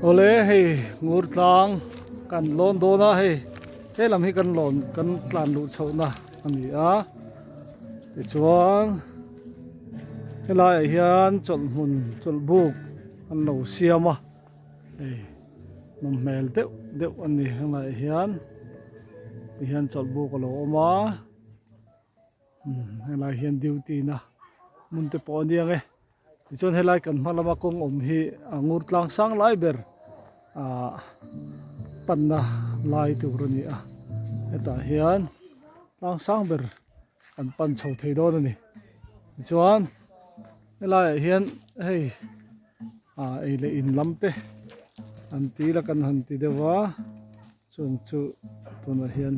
Ole hei ngur tlang kan lon do na hei he lam hi kan lon kan tlan lu chho na ani a ti chuan helai hian chol mun chol buk an lo siama hei nom mel deuh deuh ani helai hian chol buk lo oma helai hian duty na mun te pawh aniang e ti chuan helai kan hmalama kong om hi ngur tlang sang lai ber panna lai tur ani a heta hian tlang sang ber an pan chho thei dawn ani chuan helai hian hei ei le in lamte an ti la kan han ti dewa chun chu tuna hian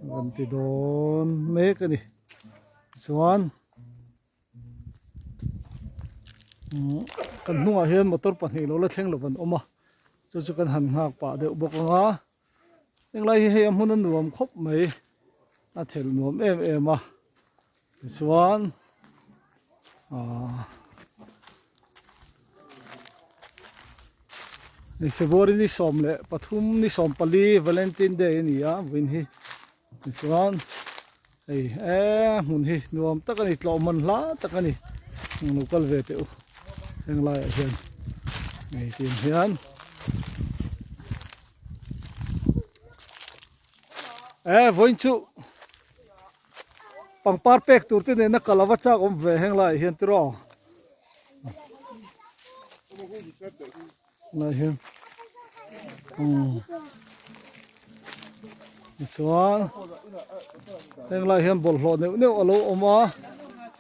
kan ti dawn mek ani chuan kan hnungah hian motor pahnih lo la thleng lo kan oma chu kan han ngak pa deuh bawk anga englai hi hei a hmun a nuam khawp mai a thel nuam em em a chuan February ni som le pathum ni som pali Valentine Day ni a win hi chuan ei hmun hi nuam takani tlaw man hla takani local ve te u englai hian nei tin hian voin chu pangpar pek turte ne na kalawa chak om ve henglai hian tro na hian chuan henglai hian bol hlo neu neu alo oma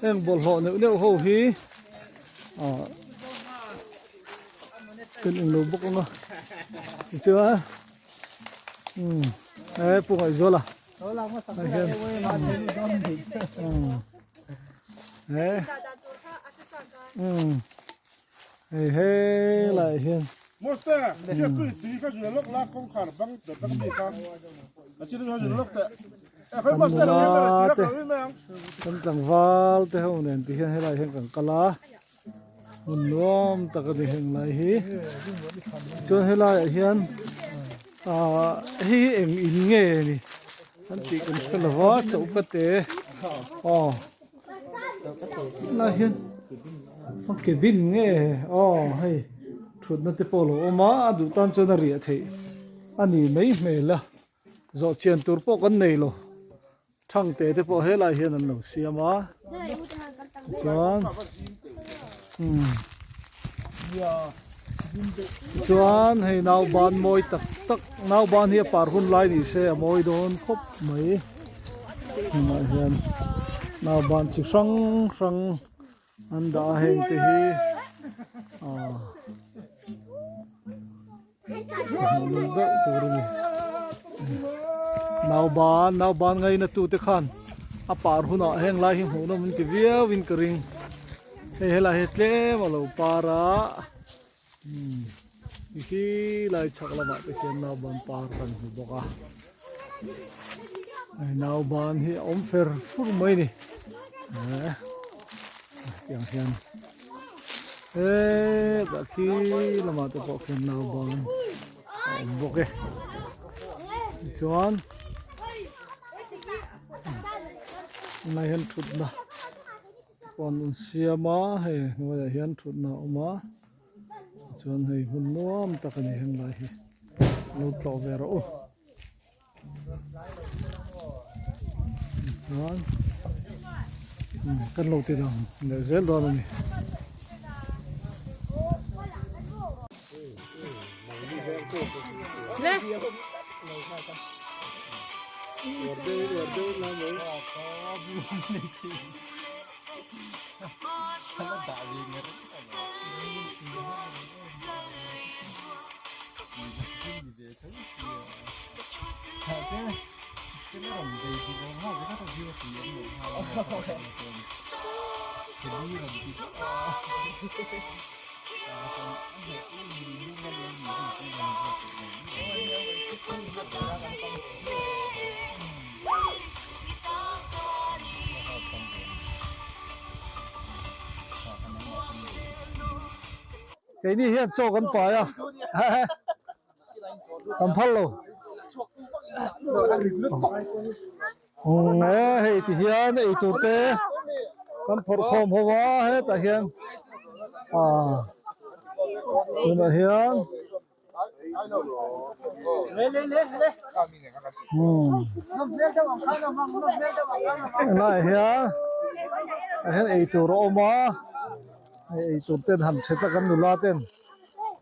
heng bol hlo neu neu ho hi kan lo bok anga chuan pungai zola hey lại hiền Mosta, dia kui ti ka ju lok la kong khar bang de bang bi ka. Achi lu ju lok te. Khoi mosta la ya ka wi mang. kan tang val te ho nen ti hian helai hian kan kala mun nuam takani heng lai hi chuan helai hian hi eng in nge ni an ti kan kalawa chau ka te la hian ke bin nge hei thut na te polo oma adu tan chuan a ria thei ani mai hmela zo chian tur po kan nei lo thang te po helai hian an lo siama chuan chuan hei nau ban moi tak tak nau ban hi par hun lai ni se moi don khop mai ma hian nau ban chi sang sang an da heng te hi nau ban ngai na tu te khan a par huna heng lai hi hu na mun ti via win kering hei hela hetle malo para hi lai chakla ma te ken nau ban par kan hu boka nau ban hi om fer fur mai ni yang hian ka khi lama te po ken nau ban om boke chuan nai hian thut na pon un siama hei noi hian thut na oma chuan hei hun nuam takani heng lai hi lo tlaw ve ro chuan kan lo ti dang le zel do ni le cái này hiện cho con phải à cầm phát luôn nè hay thì hiện ấy tụt té cầm phật khom hoa hết tại hiện nhưng mà hiện lại hiện ấy tụt Roma ấy tụt tên hầm chết ta cầm đủ tên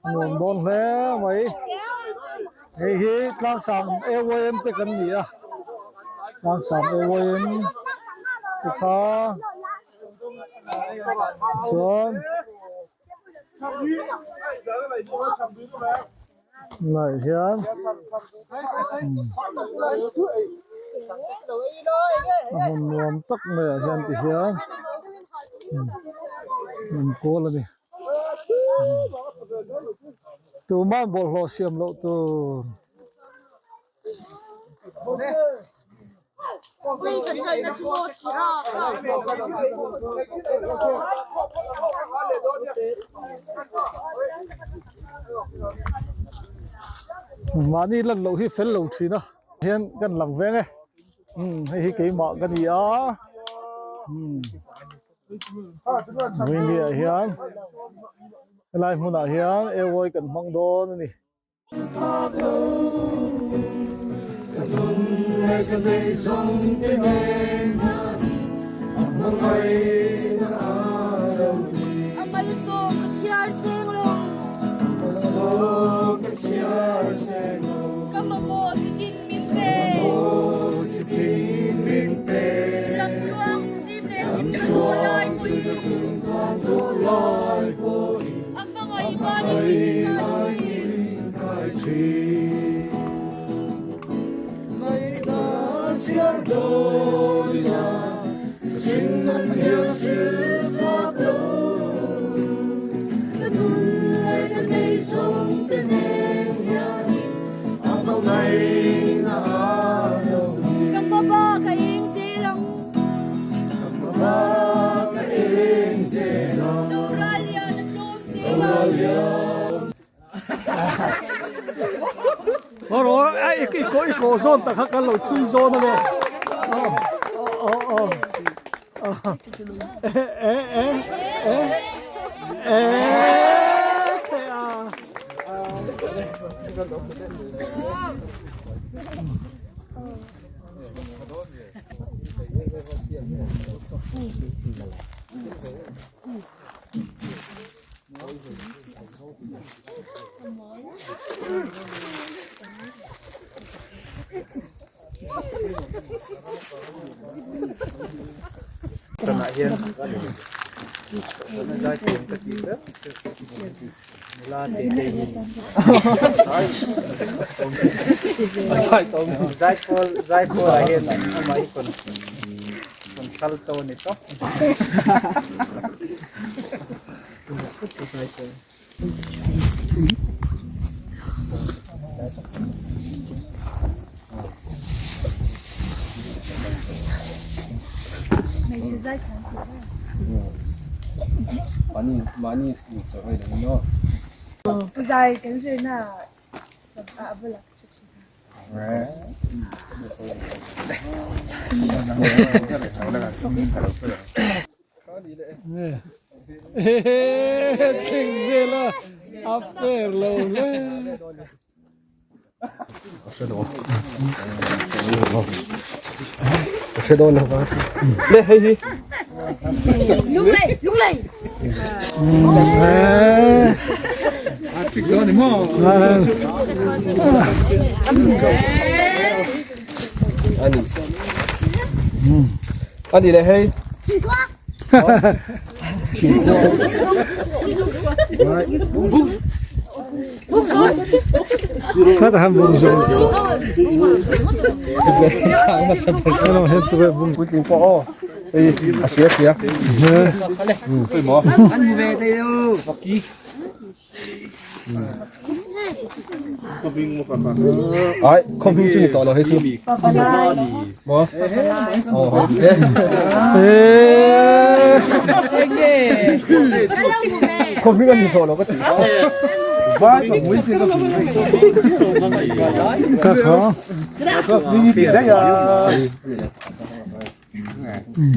nguồn đón lẽ mấy ấy hi lang sam em te cầm gì à lang sam em thì khó xuống lại hiến hồn nuông tắc này hiến thì hiến mình cố lên đi tu man bộ lo xiêm lộ tu mà đi lần lâu hi phèn lâu thủy nó hiện gần lằng veng ấy hay cái mọ gần gì á mình đi ở hiện lại muốn ở hiện em ơi cần mong đô nữa nè rồi ai cái cổ zone ta khác cái lối chui zone này Tana hian zai tem ka ti da la te te ni zai ko hian amai kon khal to ni to 많이 있어 이러면요. Dài cái gì là vừa là kinh ghê là áp về lâu lên sẽ đôn không đây hay gì lúc này 이거는 뭐 아니 내 헤이 هذا هم بنجوم انا هنت بون cuối cùng có asyik ya phải mỏ anh về đây đâu ai không biết chuyện tao là hết chưa mỏ ê hello bố mẹ không biết ăn thổ nó có tỷ vai và muối thì nó Các khó. đi đi đấy à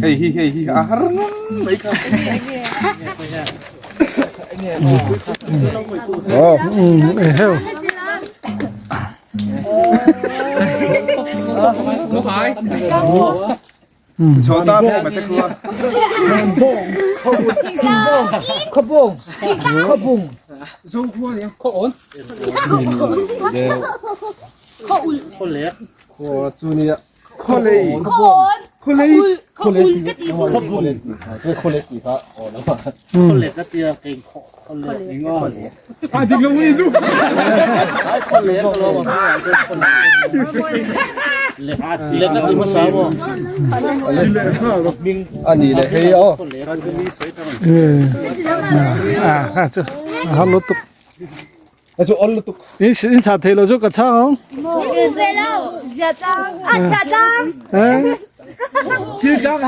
hey à mấy cái Heo. có phải cho ta bộ mà ta khua không bông dùng khua đi không ổn khua chú nè khua lấy khua lấy khua lấy khua lấy gì đó ổn lắmคนเหล็กก็เตียเก่งคนเหล็กงอ à thì lâu đi chú คนเหล็กก็รู้ว่าคนเหล็กเหล็กก็เป็นภาษาบ่ anh đi lại hay ó คนเหล็กมันจะมีสวยตลอด 저. 할로 또. à chú ôn lụt 인차 테일러 줄까 차? Dạ trang. À dạ trang. 에? 칠장 아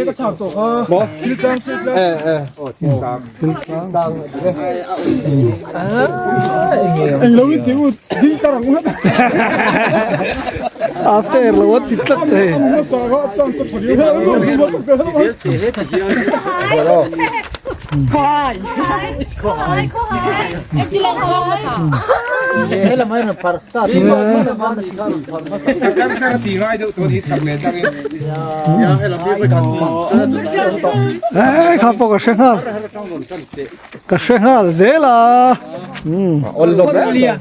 이거 참 또. 뭐? 칠장. 예. 칠장. anh lâu tiếng đi ta rằng hết. À fair là what tít tắt đây. Nó sao có sang sắp phải đi hết nó có cái เสียเสียที่เดียว เฮ้ยละไม่มันพาร์สตาร์ที่มันมีการพาร์สตาร์ Cái thì ngay đâu tôi đi chặt lên thằng ấy. ยาให้เราไม่ไปทำ 에이 가보 가 생각. 가 생각 제라. Ôn lục đấy.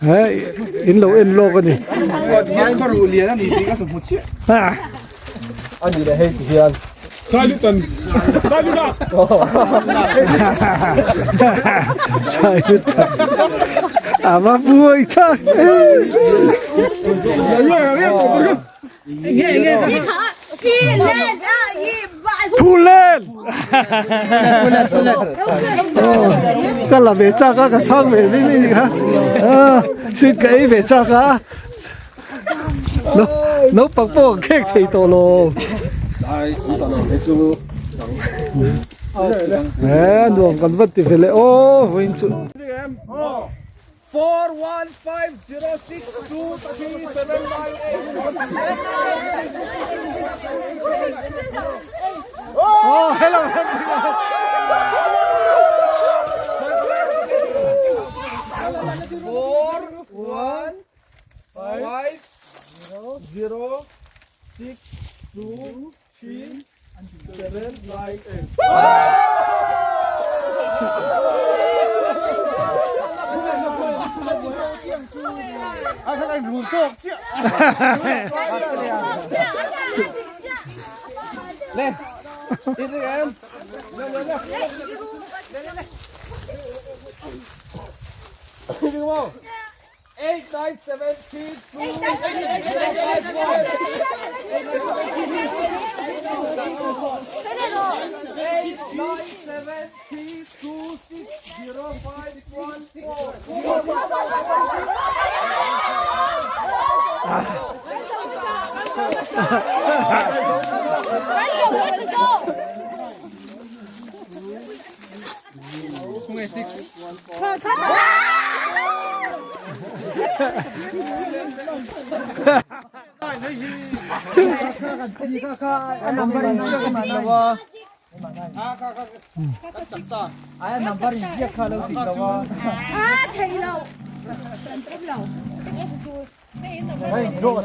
에이 인로 거니. Còn hiện có rượu liền thì có số 1 triệu. 아. Anh gì đây hay thì anh. Sai đi tần. Sai đi nào. 아마 부어있다. 풀렌. 깔라 배짜가 가 상배 비미니가. 쉽게 배짜가. 너 빡빡 케이크 테이토로. Ai cũng tao nói chú. 에, 누가 건 vật thì phải lệ ô, vinh chú. 415062378. 어, hello. Lên. Đi đi em. Lên. Đi đúng không? 8 9 7 2 Lô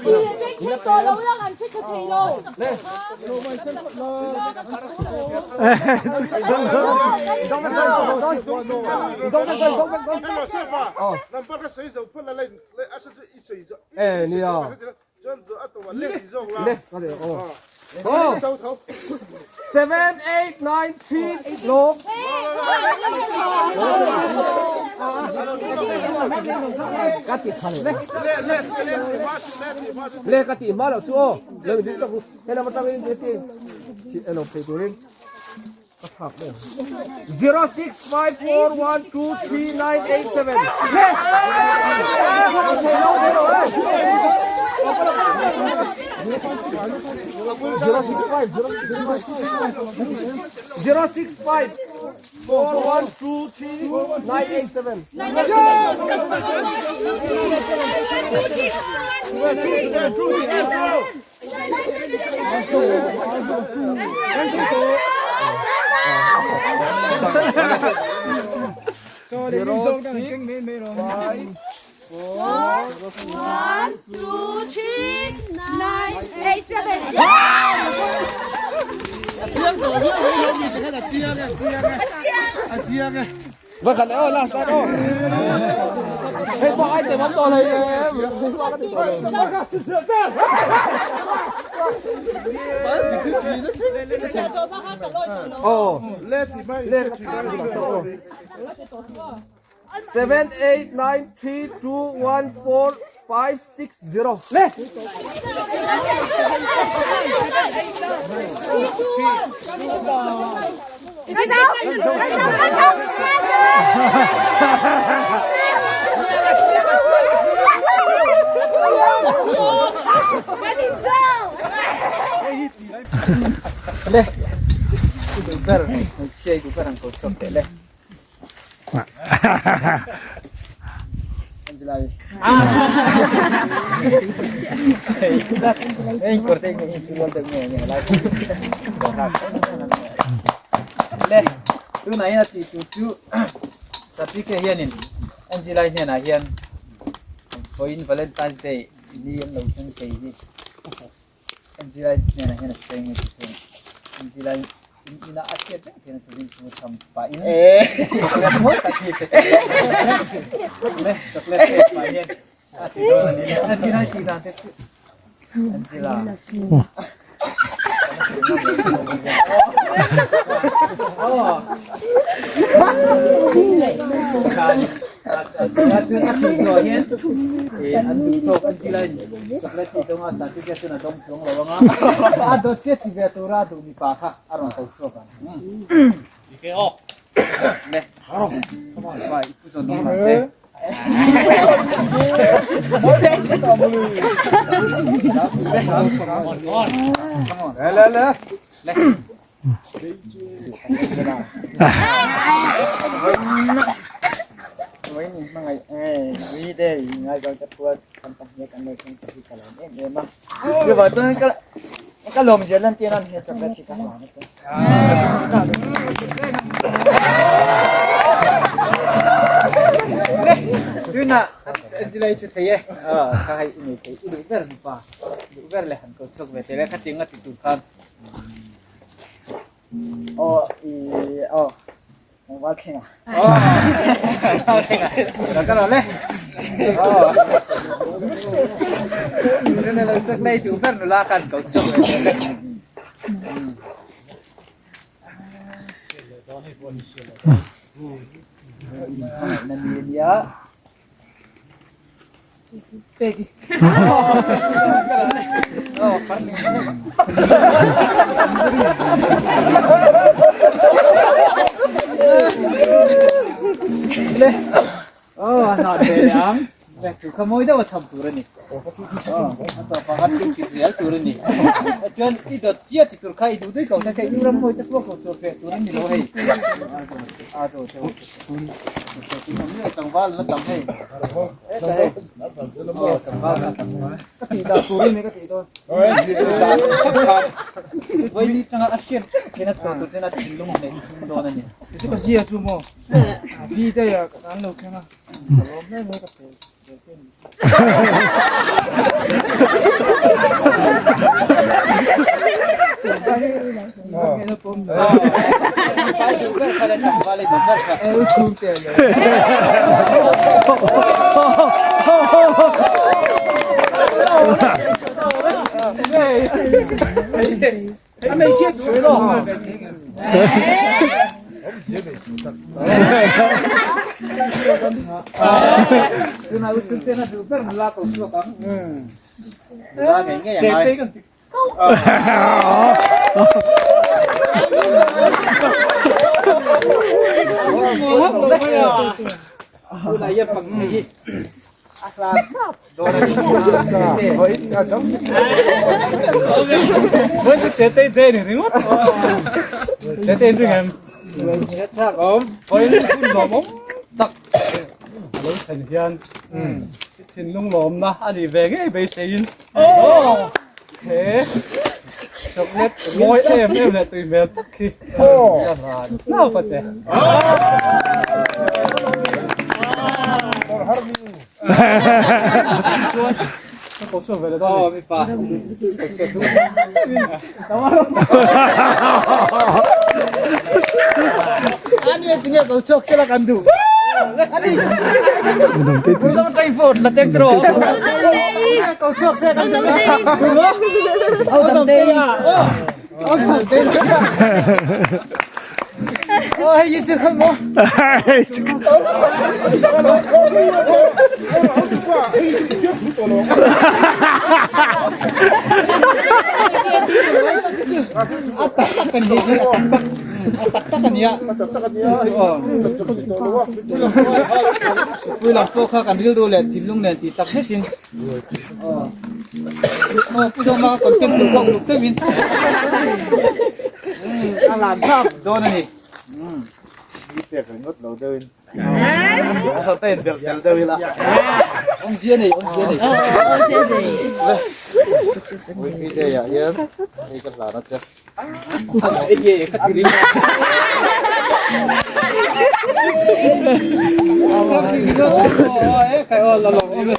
thì chết tôi lâu lắm anh chết thì lâu. Ê, đi nào. Lên, có được. Go. 7 8 9 10 lục. Cắt tỉ khăn lên. Lên cắt tỉ má đâu chú. Lên đi tao. Thế là mà tao lên thế thì. Chị nó phải đuổi lên. Vâng, khẩn ơi, là sao đâu? Hey, bỏ anh để bấm to này em. Oh, Let the man. 7, 8, 9, 3, 2, 1, 4, 5, 6, 0. Lên. Lên. Super, chơi super hàng cổ sốc thế lên. Anh corte cái insulin được nhẹ nhẹ lại. Lên. Tu này là tí tu. Sapi cái hiền nín. Anh chỉ lại hiền à hiền. Hồi Valentine's Day ini yang lakukan kayak ini. Anh chỉ lại hiền à hiền cái này cái anh chỉ lại ina akhir kan kena tulis semua sampai ini. Semua kasih coklat banyak. Angela sila tu. Angela. Oh. Satu hati goyen. Antuk Angela coklat itu ngah satu dia tu nak dong lawang. Ada cek tiga tura tu ni pakah arang kau sokan. Oke, oh. Nih, come on, Pak. Itu sono mas. Ini mangai ini deh, ngai kau cepat kampanye kan lekin tapi kalau ini memang. Dia betul kalau jalan tianan he cakap cakap mana tu. Tu nak Angela itu saya. Kahai ini saya. Itu ber lupa. Ber lehan kau sok betul. Lekat ingat itu kan. Oh, oh. Mobile kena. Oh, kena. Kalau leh. Oh. Ini lekat leh itu ber nulakan kau sok betul. Nanti dia Peggy. Oh, oh, anak belang. Tu kamu dah macam turun ni. Oh, atau pakat tu kisial turun ni. Jangan itu dia tidur kai itu kau tak kai orang mau itu kau turun ni loh hei. Aduh, tu. Ini tanggal lah tanggal. Oh, tanggal. Tidak turun ni kat itu. Oh, ini tengah asyik. Kena tu kena tilung ni, dona ni. Itu kasih aku mau. Dia ya, anu kena. Kalau ni kat Tuna usul tena super nula kau suka kan? Nula kayaknya yang lain. Una ya pang ni. Aklan. Dona ni. Oi, adam. Muốn chút tê tê tê này ngót. Tê tê chứ em. Nhất xác ốm. Phải phun lòm ốm. Tắc. Lối thành hiền. Xin lung lòm na. Anh đi về cái bê xin. Thế. Chọc nét môi em lại tùy mẹ tắc khi. Nào phải chứ. Có số về đó mi pa. Ani punya kau sok silakan tu. Ani. Belum telepon, la tentro. Kau sok silakan tu. Oh, tamde. Oh, tamde. Oh, ini cakap mo. Atak-akan dia, atak-akan dia. Pulang poka kan dil dulu tilung nanti tak hetin. Pulang makan konten dulu dulu tevin. Alam tak, dona ni. Biết phải ngất đầu đơn. Sao tên được đầu đơn là. Ông Diên này, ông Diên này. Ông Diên này. Cái đây à, Diên. Đây cái là nó chết. Cái gì cái gì. Cái ô là lồng em.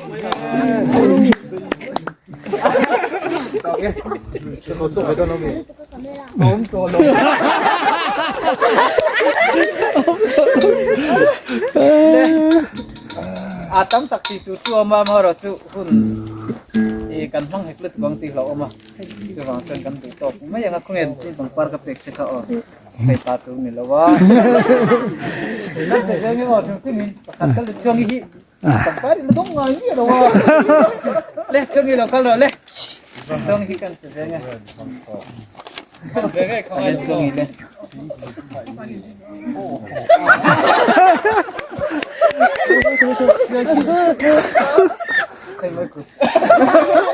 Cái một số cái đó nó bị. Ốm to lồng. Atam tak ti tu ama maro chu hun e kan hang heklet bang ti lo ama chu bang sen kan tu top ma yang aku ngen ti bang par ka pek se ka o kai ta tu ni lo wa na se je ni o tu ti min kan kal chung hi bang par ni dong ngai ni lo wa le chung ni lo kal lo le chung hi kan se je về cái không ăn chung ni le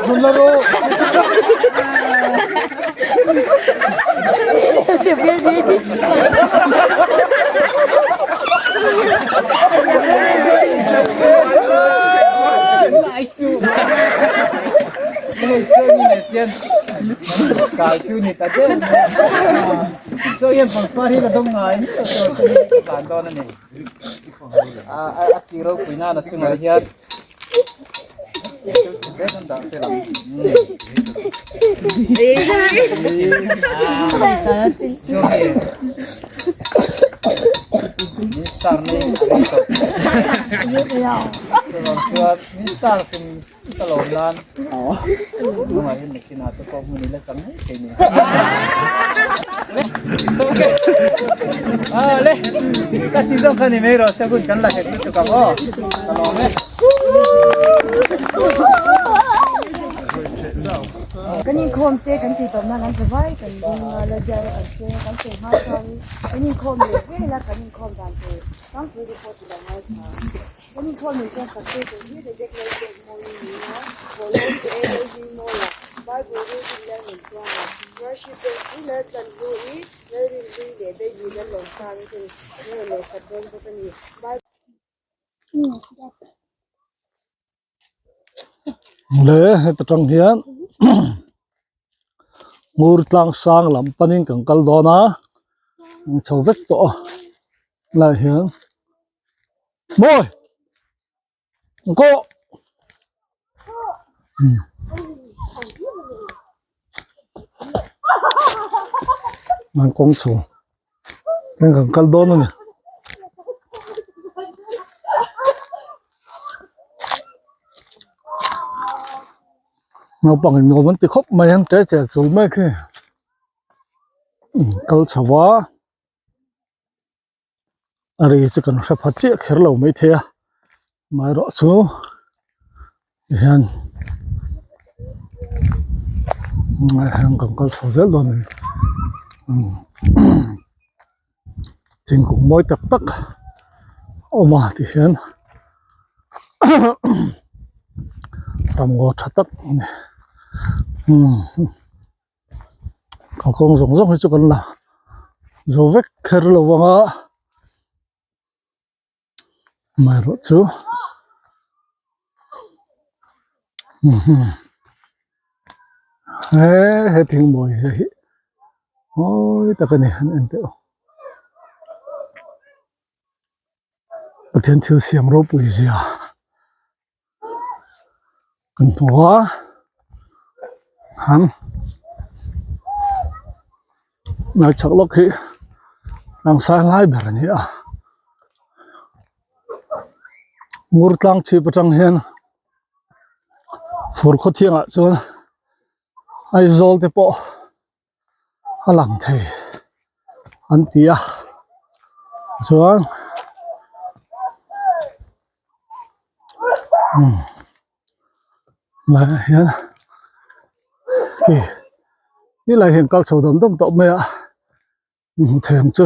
Nularo. Cả chú nhị ta chứ. So em bằng pari là đông ngay, làm đó này. Kiro punya nasi Malaysia. Mistar nih, mistar pun kalonan. Lumayan bikin atau kau menilai kami kayaknya. Oke. Leh, kita tidur kan ini rasa pun kan lah itu kamu. Kalau cái nhìn khom tê cái gì tầm năng ăn sờ vai cái là giờ cái tê cái tê hai cái nhìn khom này cái là cái nhìn khom đàn tê cái tê đi phố thì là hai cái nhìn khom này cái tê cái gì để cái cái mồi này nó mồi lớn cái cái gì mồi là bài bồi đi thì lên mình cho brush it cái là cần lưu ý để đi để gì để lồng sang thì như là sạch đơn cho cái gì bài lẽ hết trong hiền ngồi lang sang làm panin càng kal đó na chầu vết to là hiền môi cô mang con chầu cái càng kal đó nè nó bằng nó vẫn tự khóc mà em trẻ trẻ rồi mấy cái câu chào quá à đây chỉ cần phải phát triển khéo lâu mấy thế mà rõ số hiện hiện còn câu chào rất luôn này chính cũng mỗi tập tắc mà thì hiện làm ngọt thật tắc còn con giống giống cho con là rồi vết kher là vâng ạ mày rồi chứ hết tiếng mồi gì ôi ta cái này anh tự thiên thiếu xiêm rô bùi gì à cần hóa hắn nói chắc lúc khi đang sai lái bể nhỉ à ngủ tăng chi bắt trăng hiền phur khó thiêng ạ chứ ai zol te po halang thei an tia chuan lại hiền kì như là hiện cao sầu đầm đầm tọt mẹ thèm chưa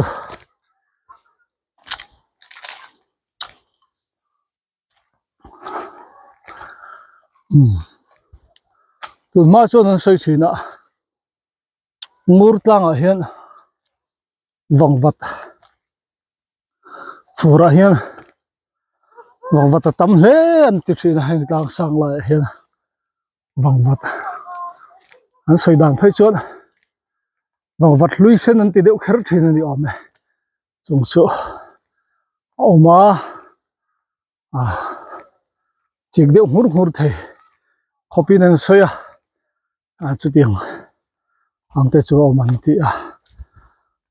tụi má cho nên xây chỉ nè mur tlang ở hiền vòng vật phù ra hiền vòng vật tắm lên từ khi này đang sang lại hiền vòng vật anh xây đàn thấy chưa vòng vật lui sen anh thì đều khép thì nên đi ôm này dùng chỗ mà chỉ đều hút thầy copy nên xây chút tiền anh ta cho ôm anh thì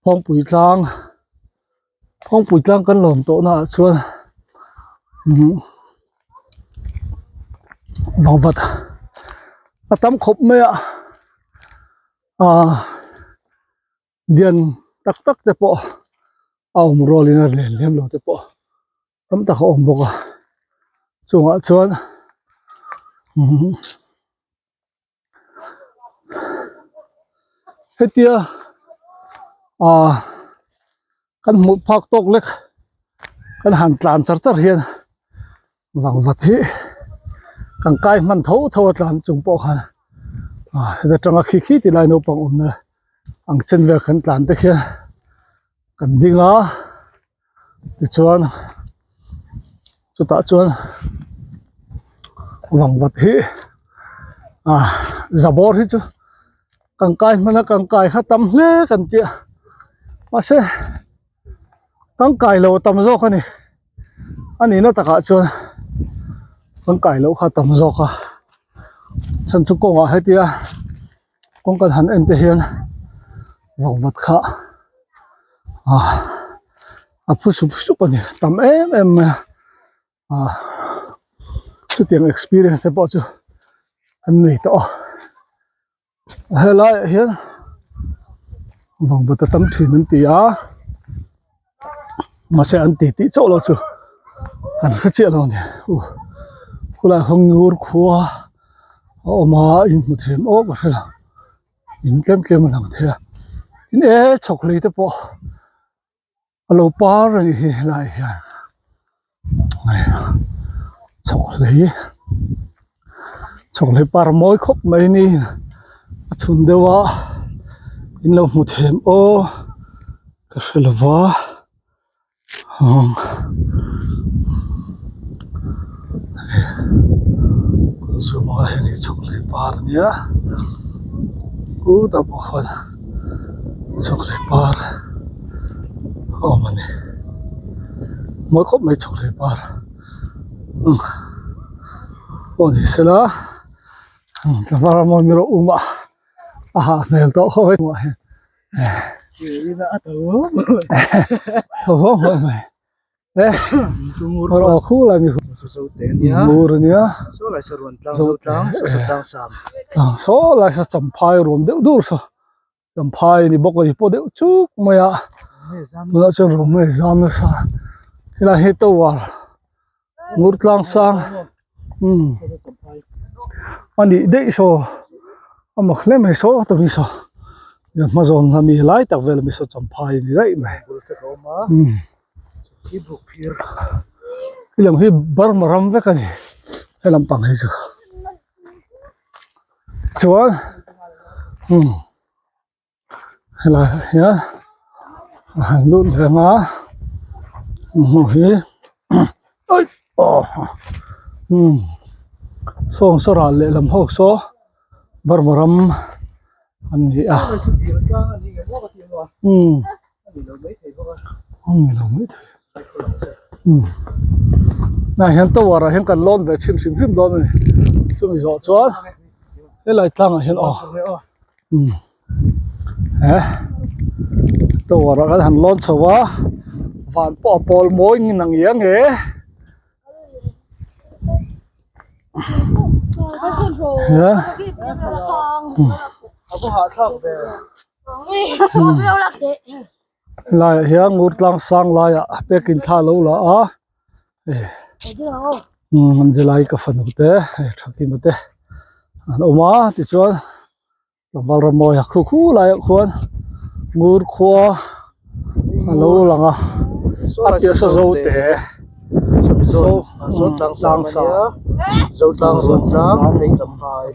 phong bụi trăng cân lồn tổ nọ chuan vòng vật tắm khop mẹ điền tắc tắc te po ông rolling lên lem lo te po tắm tắc ông boka chung ạ chuan hết tia căn một phác tốc lek căn hàng tlan char char hiền vàng vật hi càng cay man thấu thấu tlan chung po khan giờ trong khi khi thì lại nấu bằng nè ang chân về khẩn tlan te khian kan dinga ti chuan chu ta chuan vàng vật hi zabor hi chu càng cay khát tâm lé cần tia mà sẽ càng cay lâu tâm gió cái này anh ấy nó tất cả chưa càng cay lâu khát tâm gió cả chân chúc con hết tia con cần hắn em thể hiện vòng vật khá phút này tâm em chút tiền experience bao nhiêu anh này to hay lại hiện vòng vật tấm thủy nên tí mà sẽ ăn tí chỗ lo chứ cần phát triển rồi nè cô là không ngồi khua mà in một thêm ốp rồi là in kem mà làm thế in chọc lấy thế bộ alo pa rồi lại này chọc lấy par mối khóc mấy ni chun dewa in lo mu them o ka hrilova so ma heni chocolate bar nia ta bo khon chocolate bar mane moi khop mai chocolate bar ni sela ta vara mo miro uma nel to khoi mo Ina ato. thôi mày rồi khu là mi mur nia So lại sa ruan tlang sam. số là sa chăm phai rom đeo dur sa chăm phai ni bốc cái po đeo chuk mày nó chân rom mày zam nó sa là hết tàu à mur tlang sang anh đi đấy số mà lấy mày số tao đi số mà dọn là mi lái tao về là mi số chăm phai đi đấy mày cái làm hi bar mà ram với cái này hay làm bằng hay chưa chúa hay là nhá luôn thế mà hi ơi song số ra lệ làm hậu số bar mà ram anh gì à không hiểu mấy này hiện tại là hiện cần lon về chim chim phim đó này chúng mình dọn xuống cái lại tăng hiện tôi là cái hàng lon sầu á vạn bỏ bol mối như nàng yếm nghe lại hiện ngút lang sang lại à bé kinh tha lâu là anh chỉ lại cái phần của thế thằng kia mà thế anh oma thì cho vào rồi mồi khu khu lại khuôn ngút khua lâu lắm à à tiếc sao dâu thế dâu tăng sa dâu tăng lấy chấm phai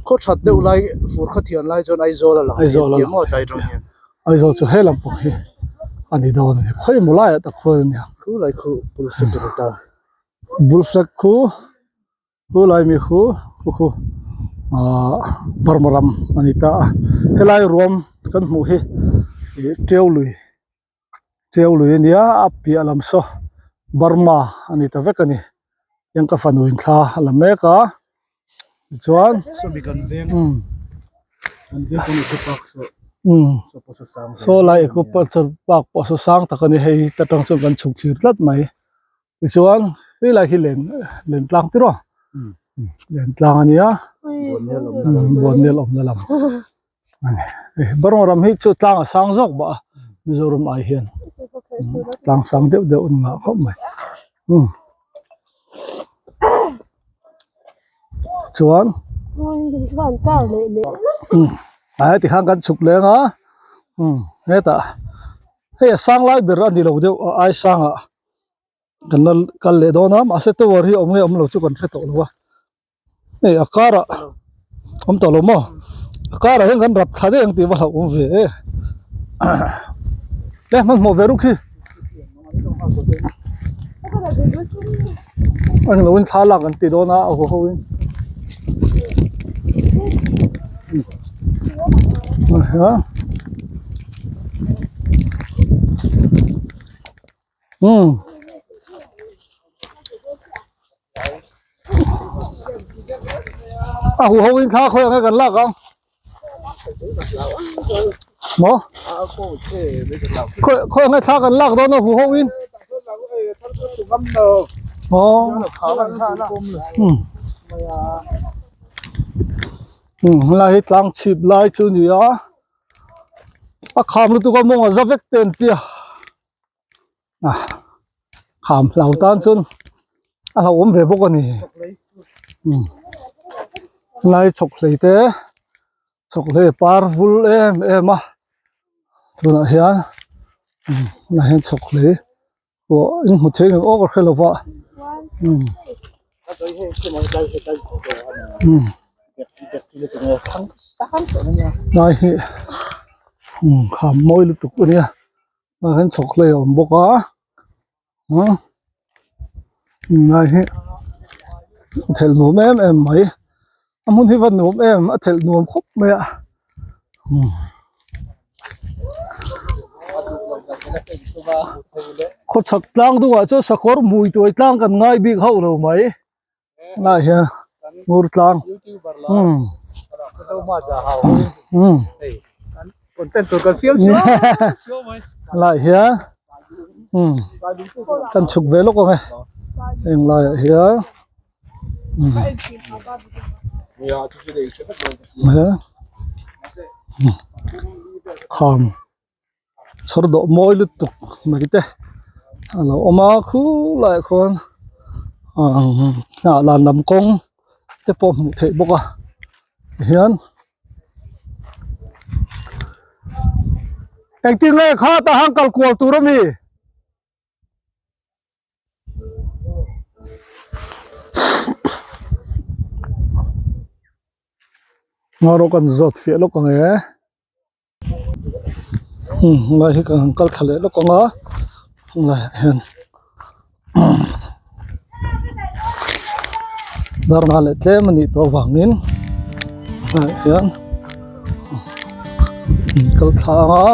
có chặt đều lại phun khát thiền lại cho ai dâu là kiếm ở trái trong hiền ai dâu cho hết làm bụng hi anh đi đâu này khơi một lại tập khơi này cứ lại khu bullshit được ta bullshit khu lại mi khu barmaram anita helai rom kan mu hi treo lui nia api alam so barma anita vekani yang ka fanuin tha alam meka chuan so bikan veng an veng ko ni pak so so sang so lai ko pak po so sang takani hei tatang so kan chuk thir tlat mai chuan hi lai hi len tlang ti ro len tlang ania bonel om na lam barmaram hi chu tlang sang jok ba mizoram ai hian tlang sang deuh deuh nga khop mai chuan ai thì khang kan chuk le nga heta he sang lai ber ani lo deuh ai sang a kan le do nam ase to war hi om nge om lo chu kan the to lo ei akara om to lo mo akara hen kan rap thade ang ti ba om ve le man mo veru khi anh lo win thala kan ti do na ho ho win hù hâu in tha khơi ngay gần lạc không mỏ khơi ngay tha gần lạc đó nó hù hâu in lại hết lang chip lại chú nhỉ á khám lúc tôi có mong ở giáp vết tiền tia khám lão tan chun lão ốm về bốc con này lại chọc lấy thế chọc lấy parvul em à tôi nói hiền lại hiện chọc lấy của anh một thế người ô có khai lộc vợ đây khám môi liên tục luôn nha lại hiện chọc lấy ổn bốc á này thèn nuông em mấy muốn thi văn nuông em thèn nuông khóc mẹ khóc sặc lang tu à cho sặc khor mùi tuổi lang cần ngay bị hậu đâu mấy này ha ngồi lang lại ha cần chụp về lúc rồi em lại here khom chở độ môi lụt tục mấy cái là oma khu lại con là làm công tiếp bom một thể bốc à hiền anh tiếng nghe khá ta hang cал cual tu rami ngaro kan zot fe lo kang e lai hi kan kal thale lo kang a lai hen dar na le tle mani to wangin lai hian kal thanga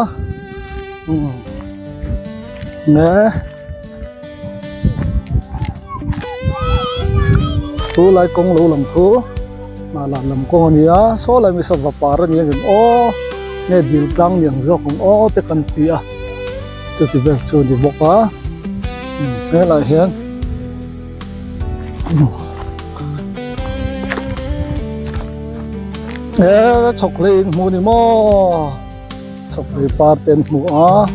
nè tu lai kong lo lam thu mà làm con này á số lại mới sắp vào park này gần ô nghe điều tăng những gió không ô te cần tia cho thì về cho thì bóc á nghe lại hiền ê chọc lên mua đi mò chọc lên park tên mua á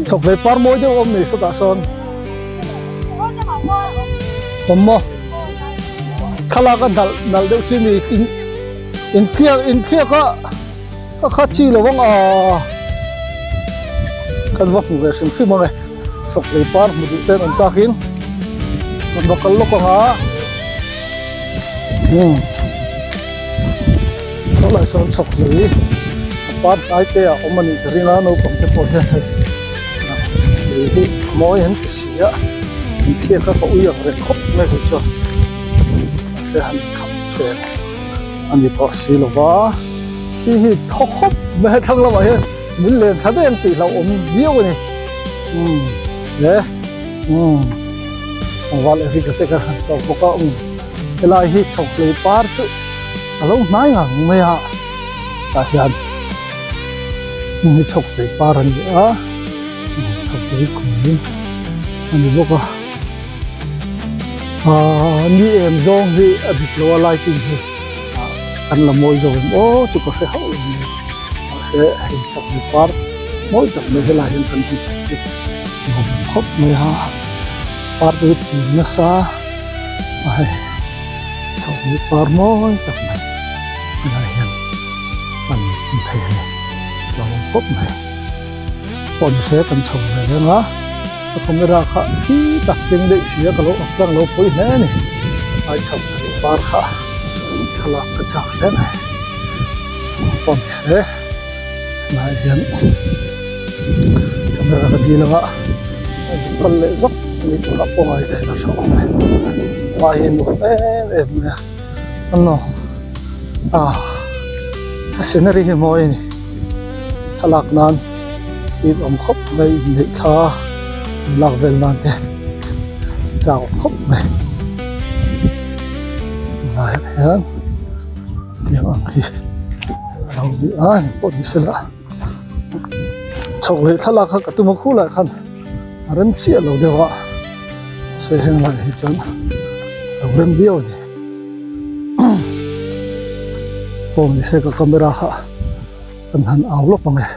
chọc lên park mua đi ôm này sao ta son Mama, kalau kan dal dek sini in kia ka chi lo bang kan wak version fi mo sok le par mu di ten on takin man bakal lo ko nga so la son sok le par ai te a omani rina no pam te po he mo yan sia kia các cậu yêu rồi khóc mẹ phải cho sẽ hành khóc sẽ anh đi bỏ xí lo ba khi thóc khóc mẹ thằng là vậy muốn lên thằng em tỷ là ôm nhiều này đấy và lại cái cái tàu bốc cao cái lại hít chọc lấy par chứ lâu nãy ngang mẹ à tại hiện hít chọc lấy par anh nữa chọc lấy cùng anh đi bốc à như em dong thì ở bị lo lại tình thì ăn là môi rồi ô chụp cái hậu sẽ hình chọc một phát mỗi chọc mới là hiện thân thì hấp mới ha phát được thì nó xa chọc một phát mỗi chọc này là hiện phần thể là một hấp này còn sẽ cần chồng này nữa không ra khá khi đặt tiếng định xía cả lỗ đang lỗ phối nè này ai chồng thì ba khá thật là cái chạc thế này còn sẽ lại hiện camera cái gì là con lệ dốc mình cũng gặp qua ngoài để nó sợ này ngoài hiện một em nè anh nó scenery thì mồi này thật lạc nan ít ẩm khóc đây định tha lạc về lan thế chào khóc này lại hết tiếng ăn gì đâu đi ai có đi xe lạ chọc lấy thắt lạc cả tụi nó khu lại khăn rem chia lâu đều ạ xe hàng lại chân đầu rem biêu này bom đi xe cả camera ha cần hẳn áo lốc bằng này